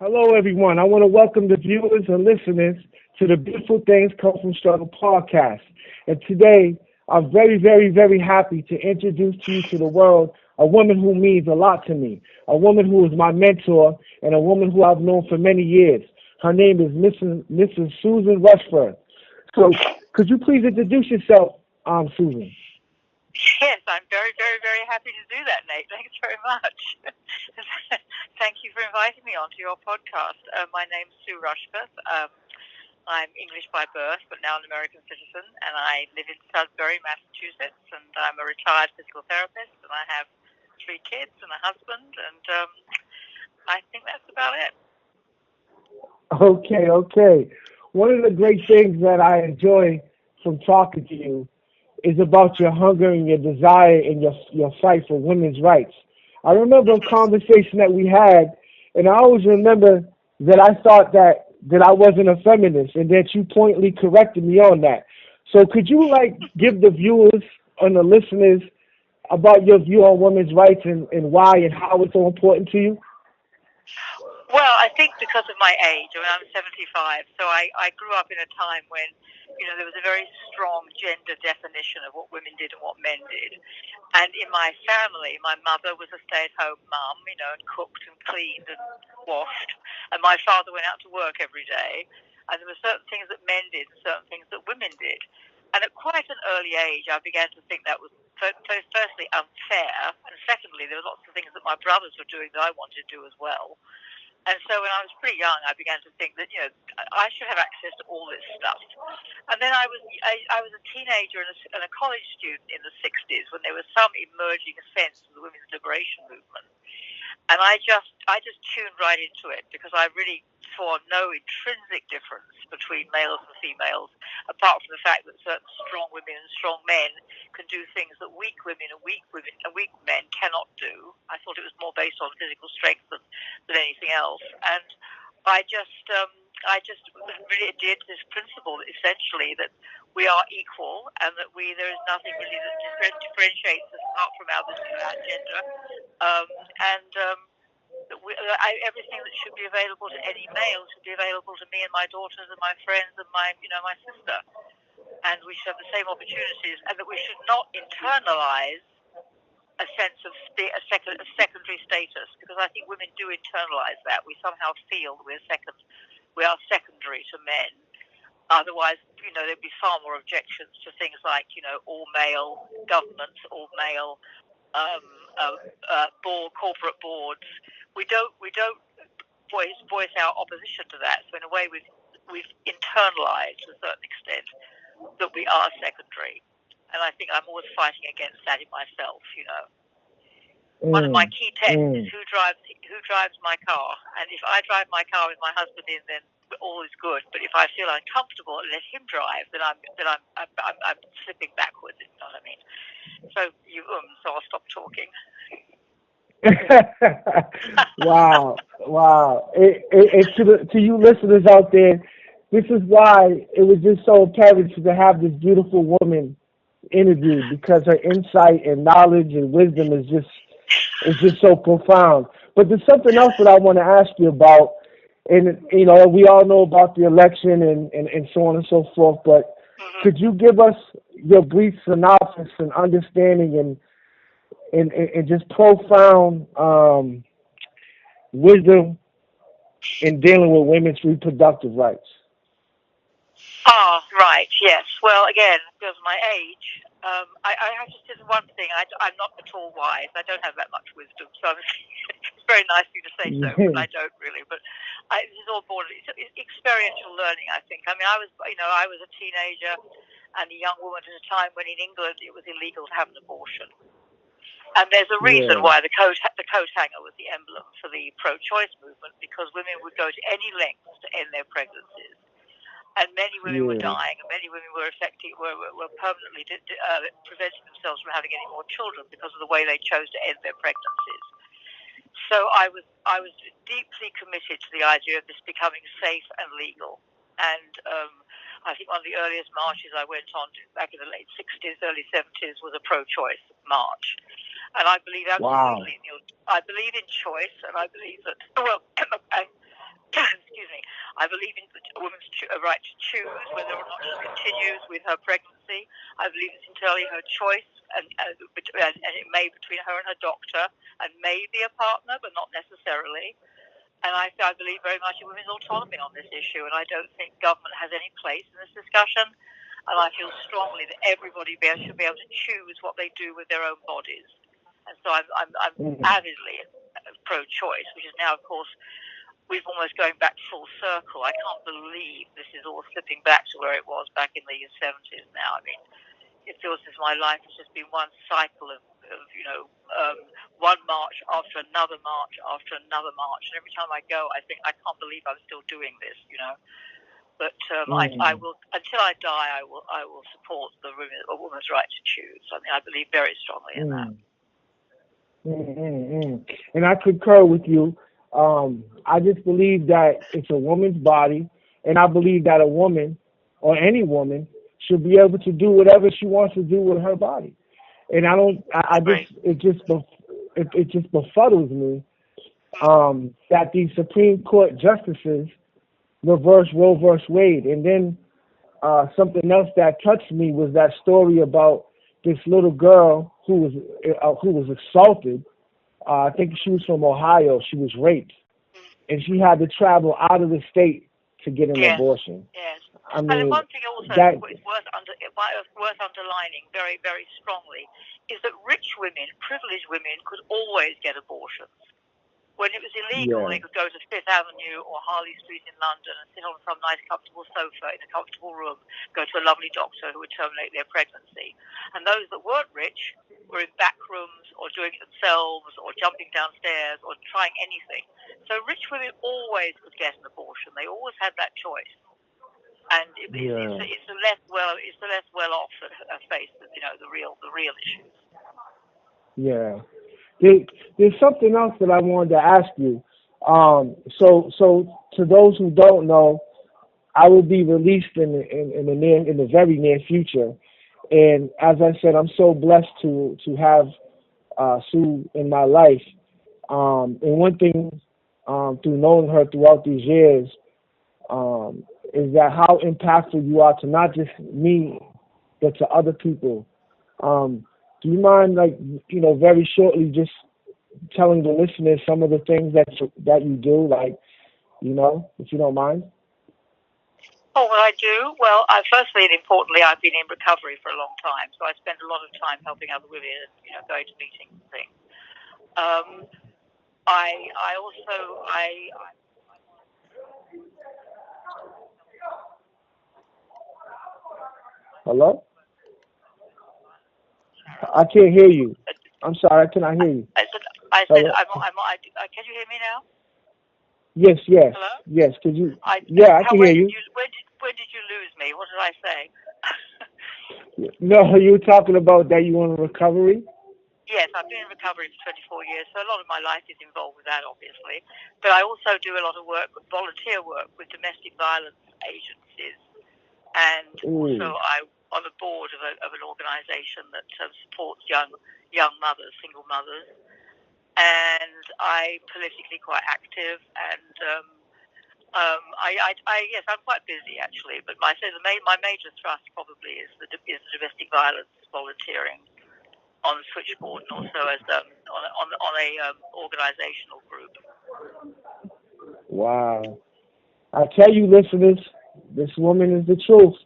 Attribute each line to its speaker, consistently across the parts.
Speaker 1: Hello, everyone. I want to welcome the viewers and listeners to the Beautiful Things Come From Struggle podcast. And today, I'm very, very, very happy to introduce to you to the world a woman who means a lot to me, a woman who is my mentor, and a woman who I've known for many years. Her name is Mrs. Susan Rushfirth. So, could you please introduce yourself, Susan?
Speaker 2: Yes, I'm very, very, very happy to do that, Nate. Thanks very much. Thank you for inviting me onto your podcast. My name's Sue Rushfirth. I'm English by birth, but now an American citizen, and I live in Sudbury, Massachusetts, and I'm a retired physical therapist, and I have 3 kids and a husband, and I think that's about it.
Speaker 1: Okay. One of the great things that I enjoy from talking to you is about your hunger and your desire and your fight for women's rights. I remember a conversation that we had, and I always remember that I thought that I wasn't a feminist, and that you pointedly corrected me on that. So could you give the viewers and the listeners about your view on women's rights and why and how it's so important to you?
Speaker 2: Well, I think because of my age, I'm 75, so I grew up in a time when, there was a very strong gender definition of what women did and what men did. And in my family, my mother was a stay-at-home mum, and cooked and cleaned and washed. And my father went out to work every day. And there were certain things that men did and certain things that women did. And at quite an early age, I began to think that was firstly unfair. And secondly, there were lots of things that my brothers were doing that I wanted to do as well. And so when I was pretty young, I began to think that, I should have access to all this stuff. And then I was a teenager and a college student in the 60s when there was some emerging sense of the women's liberation movement. And I just tuned right into it because I really saw no intrinsic difference between males and females, apart from the fact that certain strong women and strong men can do things that weak women and weak men cannot do. I thought it was more based on physical strength than anything else. And I just really adhered to this principle, essentially, that we are equal and that there is nothing really that differentiates us apart from our gender. Everything that should be available to any male should be available to me and my daughters and my friends and my sister. And we should have the same opportunities, and that we should not internalize a sense of a secondary status, because I think women do internalize that. We somehow feel that we are secondary to men. Otherwise, there'd be far more objections to things like, all male governments, all male corporate boards. We don't voice our opposition to that. So in a way, we've internalized to a certain extent that we are secondary, and I think I'm always fighting against that in myself. One of my key texts is who drives my car, and if I drive my car with my husband in, then all is good. But if I feel uncomfortable and let him drive, then I'm slipping backwards. You know what I mean? So I'll stop talking.
Speaker 1: Wow. To you listeners out there, this is why it was just so apparent to have this beautiful woman interviewed, because her insight and knowledge and wisdom is just so profound. But there's something else that I want to ask you about, and we all know about the election and so on and so forth. But could you give us your brief synopsis and understanding and just profound wisdom in dealing with women's reproductive rights?
Speaker 2: Oh, right, yes. Well, again, because of my age, I have to say one thing. I'm not at all wise. I don't have that much wisdom, so it's very nice of you to say so, but I don't really. But this is all born. It's experiential learning, I think. I mean, I was a teenager and a young woman at a time when in England it was illegal to have an abortion. And there's a reason why the coat hanger was the emblem for the pro-choice movement, because women would go to any lengths to end their pregnancies. And many women were dying, and many women were permanently preventing themselves from having any more children because of the way they chose to end their pregnancies. So I was deeply committed to the idea of this becoming safe and legal. And I think one of the earliest marches I went on back in the late 60s, early 70s was a pro-choice march. And I believe absolutely, I believe in choice, and I believe that, right to choose whether or not she continues with her pregnancy. I believe it's entirely her choice, and it may between her and her doctor, and maybe a partner, but not necessarily. And I believe very much in women's autonomy on this issue, and I don't think government has any place in this discussion. And I feel strongly that everybody should be able to choose what they do with their own bodies. And so I'm avidly pro-choice, which is now, of course, we've almost going back full circle. I can't believe this is all slipping back to where it was back in the 70s now. I mean, it feels as if my life has just been one cycle of one march after another march after another march. And every time I go, I think, I can't believe I'm still doing this, But I will, until I die, I will support a woman's right to choose. I mean, I believe very strongly in that.
Speaker 1: And I concur with you. I just believe that it's a woman's body, and I believe that a woman or any woman should be able to do whatever she wants to do with her body. And it just befuddles me that these Supreme Court justices reverse Roe versus Wade. And then something else that touched me was that story about this little girl who was assaulted. I think she was from Ohio. She was raped, and she had to travel out of the state to get an abortion.
Speaker 2: Yes.
Speaker 1: I mean,
Speaker 2: and one thing also that is worth underlining very, very strongly is that rich women, privileged women, could always get abortions. When it was illegal, they could go to Fifth Avenue or Harley Street in London and sit on some nice, comfortable sofa in a comfortable room, go to a lovely doctor who would terminate their pregnancy. And those that weren't rich were in back rooms or doing it themselves or jumping downstairs or trying anything. So rich women always could get an abortion. They always had that choice. And it's the less well off that face the real issues.
Speaker 1: Yeah. There's something else that I wanted to ask you. So to those who don't know, I will be released in the very near future, and as I said, I'm so blessed to have Sue in my life. And one thing through knowing her throughout these years is that how impactful you are to not just me, but to other people. Do you mind, very shortly, just telling the listeners some of the things that you do, if you don't mind?
Speaker 2: Oh, what I do? Well, firstly and importantly, I've been in recovery for a long time, so I spend a lot of time helping other women and going to meetings and things. I also.
Speaker 1: Hello? I can't hear you. I'm sorry, I cannot hear you.
Speaker 2: I said, can you hear me now?
Speaker 1: Yes.
Speaker 2: Hello?
Speaker 1: Yes, could you? I can hear you.
Speaker 2: When did you lose me? What did I say?
Speaker 1: No, you were talking about that you were in recovery?
Speaker 2: Yes, I've been in recovery for 24 years, so a lot of my life is involved with that, obviously. But I also do a lot of volunteer work with domestic violence agencies. And also I'm on the board of an organisation that supports young mothers, single mothers. And I'm politically quite active, and yes, I'm quite busy actually. But my major thrust probably is the domestic violence volunteering on the switchboard, and also as on a organisational group.
Speaker 1: Wow! I tell you, listeners, this woman is the truth.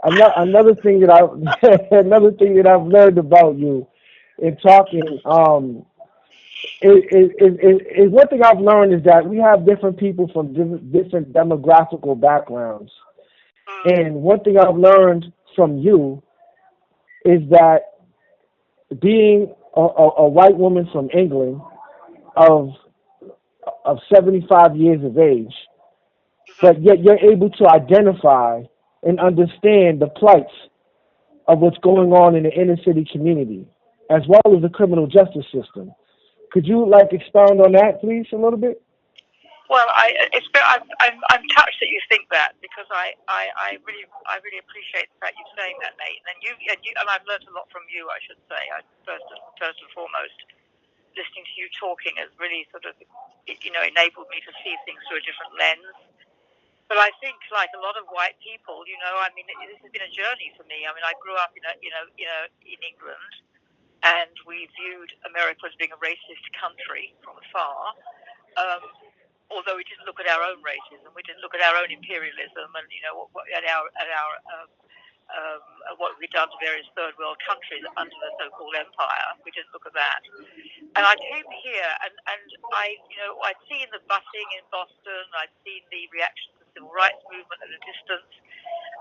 Speaker 1: Another thing that I've learned about you in talking. Is one thing I've learned is that we have different people from different demographical backgrounds. And one thing I've learned from you is that being a white woman from England of 75 years of age, but yet you're able to identify and understand the plights of what's going on in the inner city community, as well as the criminal justice system. Could you expound on that, please, a little bit?
Speaker 2: Well, I'm touched that you think that, because I really appreciate the fact you're saying that, Nate. And I've learned a lot from you, I should say. First and foremost, listening to you talking has really sort of enabled me to see things through a different lens. But I think, like a lot of white people, I mean, this has been a journey for me. I mean, I grew up in England, and we viewed America as being a racist country from afar. Although we didn't look at our own racism, we didn't look at our own imperialism, and what we'd done to various third world countries under the so-called empire. We didn't look at that. And I came here, and I'd seen the busing in Boston, I'd seen the reaction to the civil rights movement at a distance,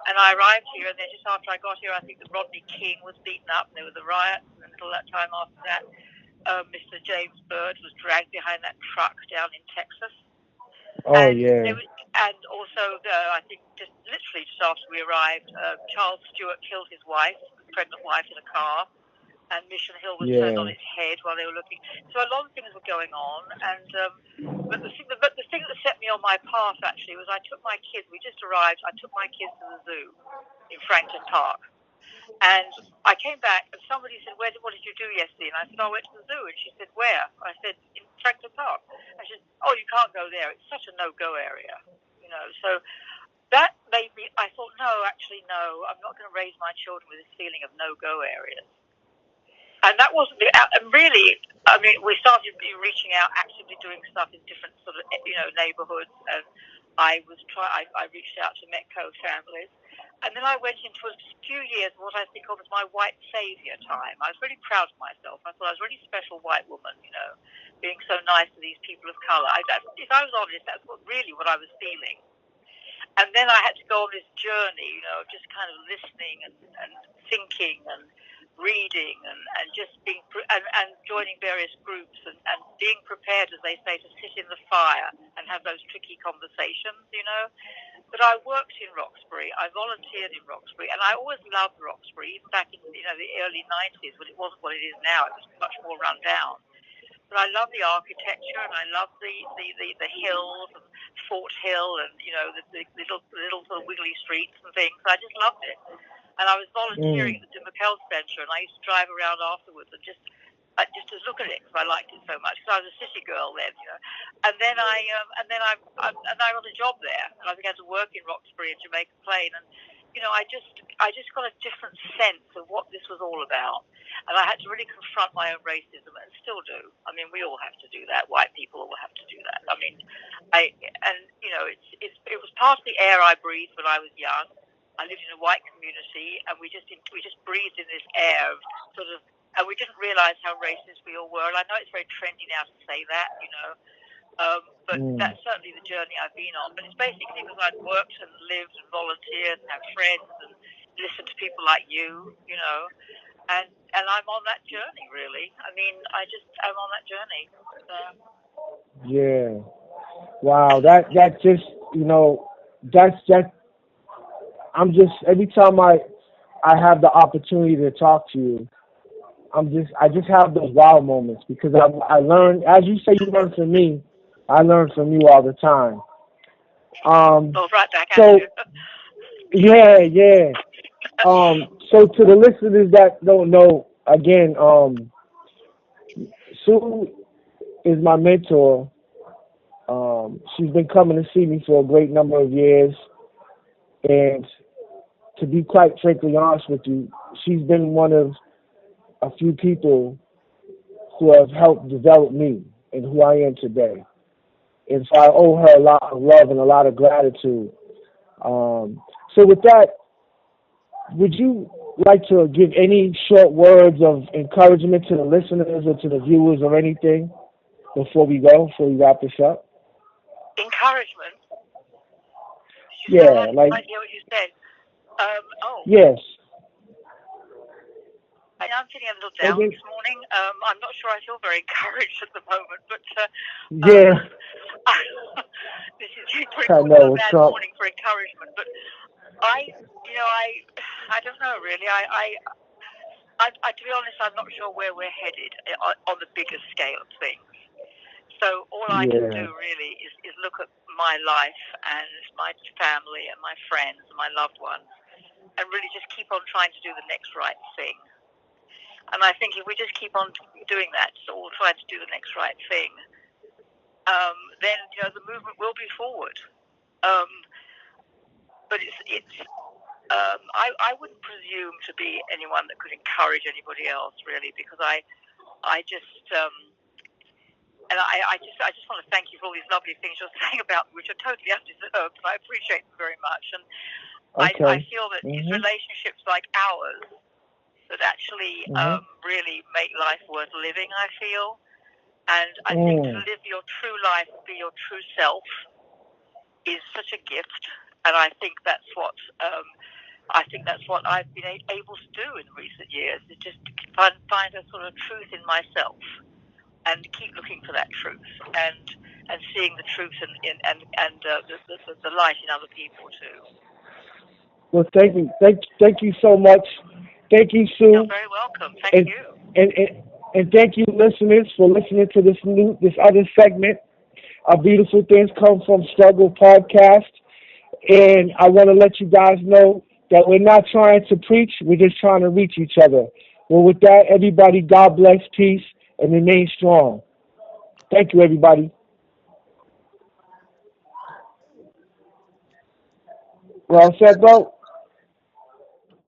Speaker 2: and I arrived here, and then just after I got here, I think that Rodney King was beaten up, and there were the riots, and until that time after that, Mr. James Byrd was dragged behind that truck down in Texas.
Speaker 1: Oh,
Speaker 2: and
Speaker 1: yeah.
Speaker 2: And also, I think just literally just after we arrived, Charles Stewart killed his wife, pregnant wife, in a car, and Mission Hill was turned on its head while they were looking. So a lot of things were going on, and but the thing that set me on my path actually was I took my kids. We just arrived. I took my kids to the zoo in Franklin Park. And I came back, and somebody said, what did you do yesterday? And I said, I went to the zoo. And she said, where? I said, in Franklin Park. And she said, oh, you can't go there. It's such a no-go area. So that made me, I thought, no, actually, no. I'm not going to raise my children with this feeling of no-go areas. And that wasn't and really, I mean, we started reaching out, actively doing stuff in different sort of, neighborhoods. And I reached out to Metco families. And then I went into a few years of what I think of as my white savior time. I was really proud of myself. I thought I was a really special white woman, being so nice to these people of color. If I was honest, that's really what I was feeling. And then I had to go on this journey, just kind of listening and thinking and reading and just being and joining various groups and being prepared, as they say, to sit in the fire and have those tricky conversations, But I worked in Roxbury. I volunteered in Roxbury, and I always loved Roxbury, even back in the early 90s when it wasn't what it is now. It was much more run down. But I love the architecture, and I love the hills and Fort Hill, and the little sort of wiggly streets and things. I just loved it. And I was volunteering at the McKell Centre, and I used to drive around afterwards and just to look at it because I liked it so much. Because I was a city girl then, And then I got a job there, and I began to work in Roxbury and Jamaica Plain, and I just got a different sense of what this was all about, and I had to really confront my own racism, and still do. I mean, we all have to do that. White people all have to do that. I mean, it was part of the air I breathed when I was young. I lived in a white community, and we just breathed in this air of sort of, and we didn't realize how racist we all were. And I know it's very trendy now to say that, but that's certainly the journey I've been on. But it's basically because I'd worked and lived and volunteered and had friends and listened to people like you, and I'm on that journey, really. I mean, I'm on that journey.
Speaker 1: Yeah. Wow. That just, that's I'm just, every time I have the opportunity to talk to you, I just have those wow moments because I learn, as you say, you learn from me. I learn from you all the time.
Speaker 2: Right back
Speaker 1: so,
Speaker 2: at
Speaker 1: yeah.
Speaker 2: you.
Speaker 1: So to the listeners that don't know, again, Sue is my mentor. She's been coming to see me for a great number of years, and to be quite frankly honest with you, she's been one of a few people who have helped develop me and who I am today. And so I owe her a lot of love and a lot of gratitude. So with that, would you like to give any short words of encouragement to the listeners or to the viewers or anything before we wrap this up?
Speaker 2: Encouragement?
Speaker 1: Yeah, like...
Speaker 2: I hear what you said.
Speaker 1: Yes.
Speaker 2: I'm feeling a little down this morning. I'm not sure I feel very encouraged at the moment, but
Speaker 1: yeah.
Speaker 2: This is a bad morning for encouragement. But I don't know really. To be honest, I'm not sure where we're headed on the bigger scale of things. So all I can do really is look at my life and my family and my friends and my loved ones, and really just keep on trying to do the next right thing. And I think if we just keep on doing that, so all trying to do the next right thing, then the movement will be forward. it's I wouldn't presume to be anyone that could encourage anybody else, really, because I just and I just want to thank you for all these lovely things you're saying about me, which are totally undeserved, but I appreciate them very much. And I feel that it's relationships like ours that actually really make life worth living, I feel. And I think to live your true life, be your true self, is such a gift. And I think that's what I've been able to do in recent years, is just find a sort of truth in myself and keep looking for that truth and seeing the truth and the light in other people too.
Speaker 1: Well, thank you so much. Thank you, Sue.
Speaker 2: You're very welcome. Thank you.
Speaker 1: And thank you, listeners, for listening to this other segment of Beautiful Things Come From Struggle podcast. And I want to let you guys know that we're not trying to preach. We're just trying to reach each other. Well, with that, everybody, God bless, peace, and remain strong. Thank you, everybody. Well said, bro.